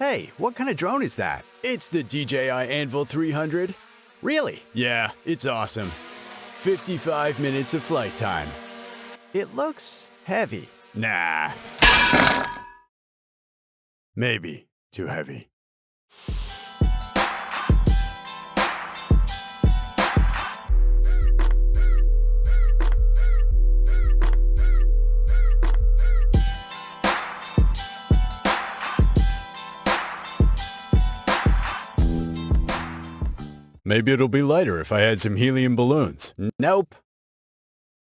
Hey, what kind of drone is that? It's the DJI Anvil 300. Really? Yeah, it's awesome. 55 minutes of flight time. It looks heavy. Nah. Maybe too heavy. Maybe it'll be lighter if I had some helium balloons. Nope.